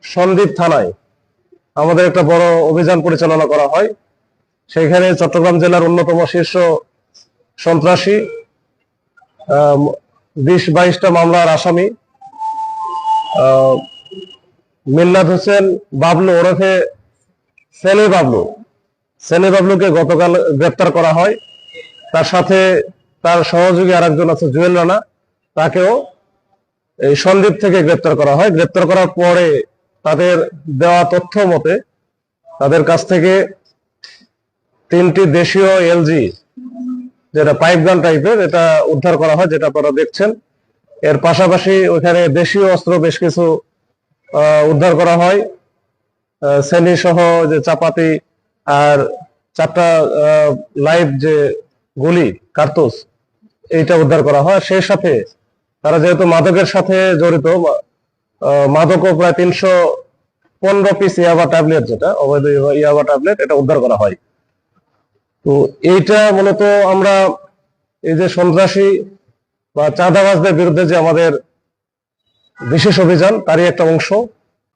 সন্দ্বীপ থানায় আমাদের একটা বড় অভিযান পরিচালনা করা হয়। সেখানে চট্টগ্রাম জেলার অন্যতম শীর্ষ সন্ত্রাসী 20-22টা মামলার আসামি মিন্নাত হোসেন বাবলু ওরফে সেনি বাবলুকে গতকাল গ্রেপ্তার করা হয়। তার সাথে তার সহযোগী আরেকজন আছে জুয়েল রানা, তাকেও এই সন্দ্বীপ থেকে গ্রেপ্তার করা হয়। গ্রেপ্তার করার পরে তাদের দেওয়া তথ্য মতে তাদের কাছ থেকে 3টি দেশীয় এলজি, যেটা পাইপ গান টাইপের, এটা উদ্ধার করা হয়, যেটা আপনারা দেখছেন। এর পাশাপাশি ওইখানে দেশীয় অস্ত্র বেশ কিছু উদ্ধার করা হয়, সেনি সহ যে চাপাতি আর 4টা লাইভ যে গুলি কার্তুজ, এইটা উদ্ধার করা হয়। সেই সাথে তারা যেহেতু মাদকের সাথে জড়িত, মাদকও প্রায় 315 পিস ইয়াবা ট্যাবলেট, যেটা অবৈধ ইয়াবা ট্যাবলেট, এটা উদ্ধার করা হয়। তো এইটা মূলত আমরা এই যে সন্ত্রাসী বা চাঁদাবাজদের বিরুদ্ধে যে আমাদের বিশেষ অভিযান, তারই একটা অংশ।